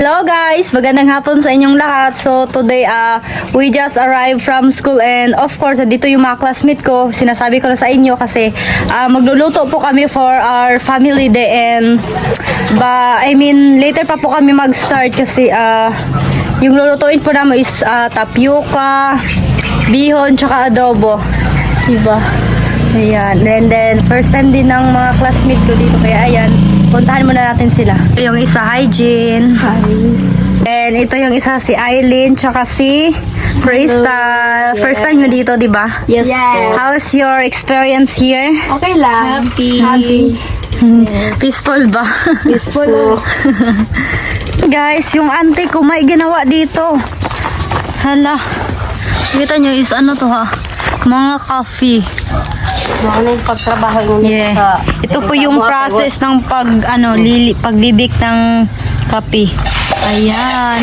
Hello guys! Magandang hapon sa inyong lahat. So today we just arrived from school and of course dito yung mga classmate ko. Sinasabi ko na sa inyo kasi magluluto po kami for our family day and later pa po kami mag-start kasi yung lulutuin po namin is tapioca, bihon, tsaka adobo. Diba? Ayan. And then first time din ng mga classmate ko dito kaya ayan. Puntahan muna natin sila. Ito yung isa, Hygiene. Hi. And ito yung isa, si Eileen, tsaka si Crystal. Yes. First time nyo dito, di ba? Yes. How's your experience here? Okay lang. Happy. Yes. Peaceful ba? Peaceful. Guys, yung auntie ko may ginawa dito. Hala. Kita nyo is ano to ha? Mga coffee. Ano yung pagtrabaho yung Yeah. Ito po yung process ng paglibik ng kape. Ayan.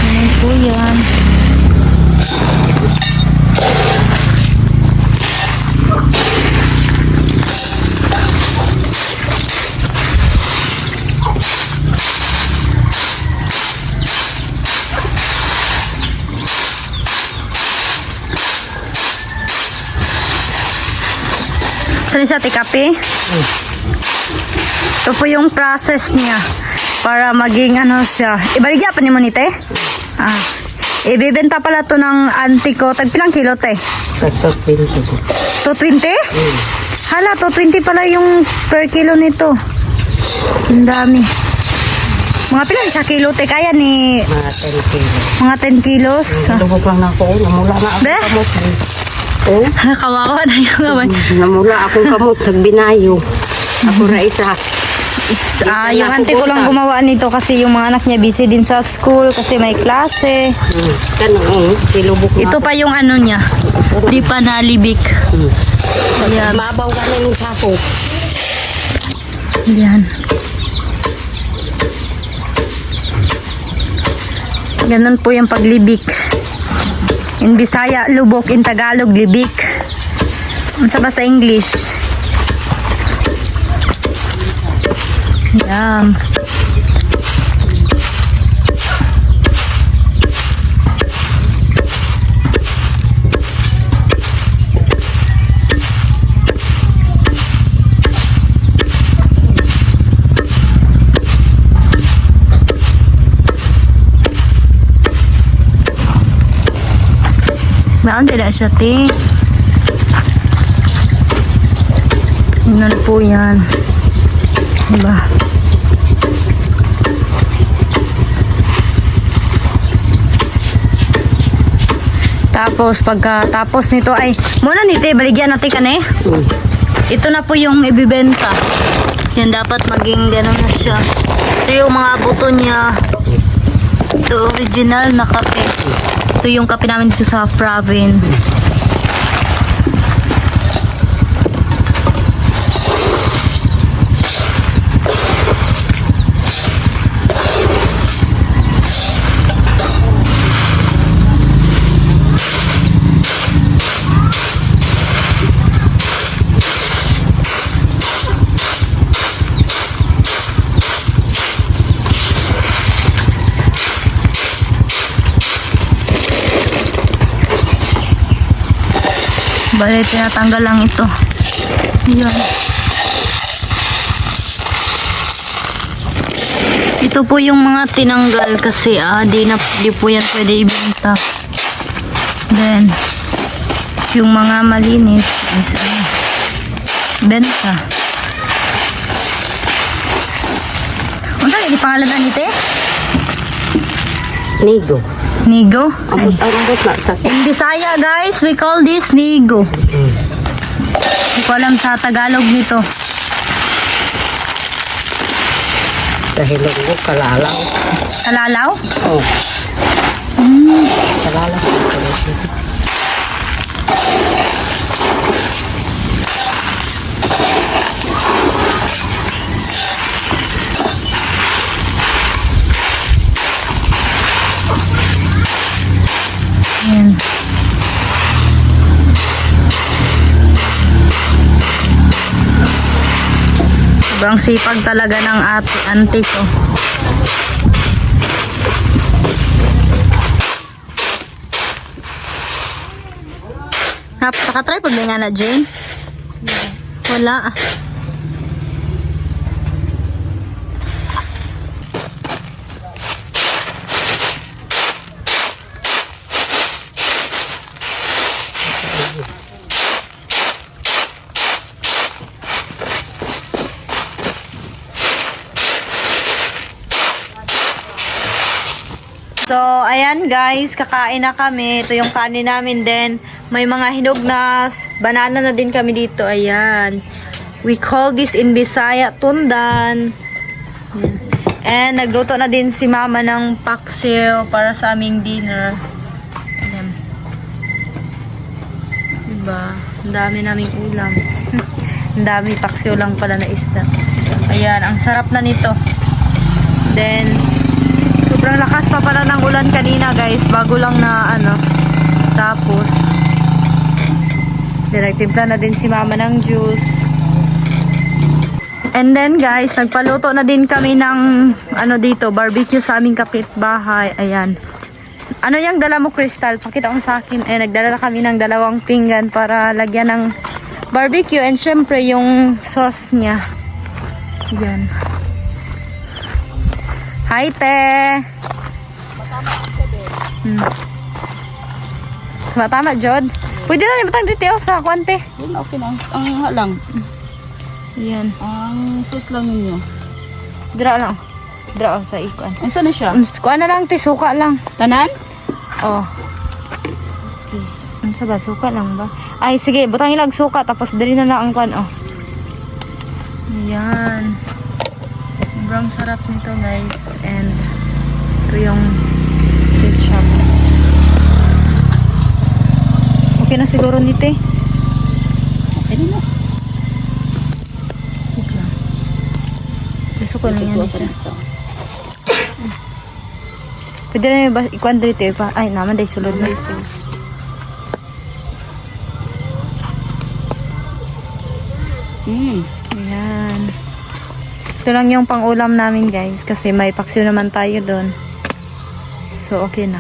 Ayan po yan. Saan siya, tikapi? Ito po yung process niya para maging ano siya. Ibaligya pa ni mo ni te? Ibibenta pala to ng auntie ko. Tagpilang kilo te? 220. 220? Hala, 220 pala yung per kilo nito. Ang dami. Mga pilang sa kilo te kaya ni? Mga 10 kilos. Lubog lang na ako. Namula na ako kamot. Oh? Kawawa na yung naman. Namula akong kamot sa binayo. Ako na isa. Yung auntie ko lang gumawa nito kasi yung mga anak niya busy din sa school kasi may klase. Ito pa yung ano niya. Di pa nalibik. Ayan. Mabaw ka na yung sako. Ayan. Ganun po yung paglibik. In Bisaya, lubok. In Tagalog, libik. Ano ba sa English? Ayan. Saan tidak siya, te? Tingnan po yan. Diba? Tapos, pagkatapos nito ay, muna nito, baligyan natin ka na eh. Ito na po yung ibibenta. Yan, dapat maging gano'n na siya. Ito yung mga buto niya. Ito, original na kape. Ito yung kape namin dito sa province. Bale, tinatanggal lang ito. Ayan. Ito po yung mga tinanggal kasi di po yan pwede ibenta. Then, yung mga malinis is benta. Ano tayo, di pangalan na nito eh? Nigo. Nigo? Ambot na sa In Bisaya guys, we call this nigo. Hindi ko alam sa Tagalog nito. dahil mo kalalaw. Kalalaw? Oh. Kalalaw. Ayan. Sobrang sipag talaga ng auntie ko. Nakatry pag nga na, Jane? Wala. So, ayan guys, kakain na kami. Ito yung kanin namin din. May mga hinog na banana na din kami dito. Ayan. We call this in Bisaya, tundan. And nagluto na din si mama ng paksiw para sa aming dinner. Ayan. Diba? Ang dami naming ulam. Ang dami paksiw lang pala na isda. Ayan, ang sarap na nito. Then, sobrang lakas pa pala ng ulan kanina guys, bago lang na tapos nagtimpla na din si mama ng juice. And then guys, nagpaluto na din kami ng dito, barbecue sa aming kapitbahay. Ayan. Ano yung dala mo, Crystal? Pakita mo sa akin. Nagdala na kami ng 2 pinggan para lagyan ng barbecue and syempre yung sauce niya. Ayan. Hi, te! Matama, Jod. Pwede na limatang dito sa kwante. Okay na. Ang lang. Yan. Ang sus lang ninyo. Dra lang. Dra sa ikuan. Ang saan na siya? Kuha na lang, te. Suka lang. Tanan? Oh. Okay. Ano sa ba? Suka lang ba? Ay, sige. Butang ilag suka. Tapos dali na lang ang kuan. Oh. Ayan. Sobrang sarap nito, guys. And ito yung ketchup. Okay na siguro nito eh. Okay na. Wait lang. Gusto ko lang yan. Ito Siya. sa Pwede na yung ikuan dito eh. Ay, naman dahil sulod na. Jesus. Ayan. Ito lang yung pang-ulam namin guys. Kasi may paksiw naman tayo doon. So, okay na.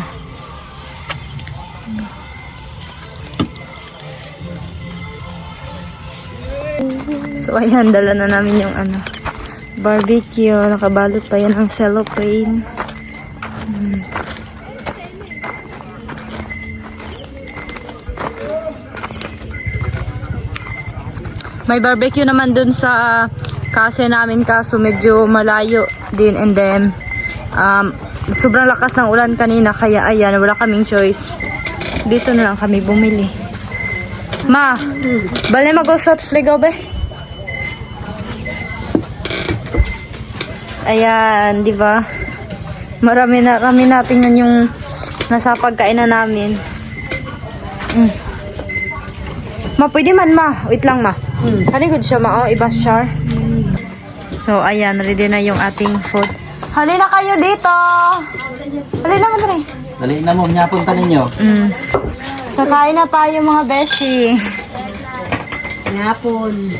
So, ayan. Dala na namin yung barbecue. Nakabalot pa yan ang cellophane. May barbecue naman dun sa kasi namin, kaso medyo malayo din, and then sobrang lakas ng ulan kanina, kaya ayan, wala kaming choice, dito na lang kami bumili. Ma, bali mag-usot fligaw ba? Ayan, di ba? Marami natin yan yung nasa pagkainan namin. Ma, pwede man ma, wait lang ma. Good siya ma, ibas char. So, ayan, ready na yung ating food. Halina kayo dito! Halina mo rin. Dali na mo, nyapunta ninyo. Kakain na tayo mga beshi. Yapon.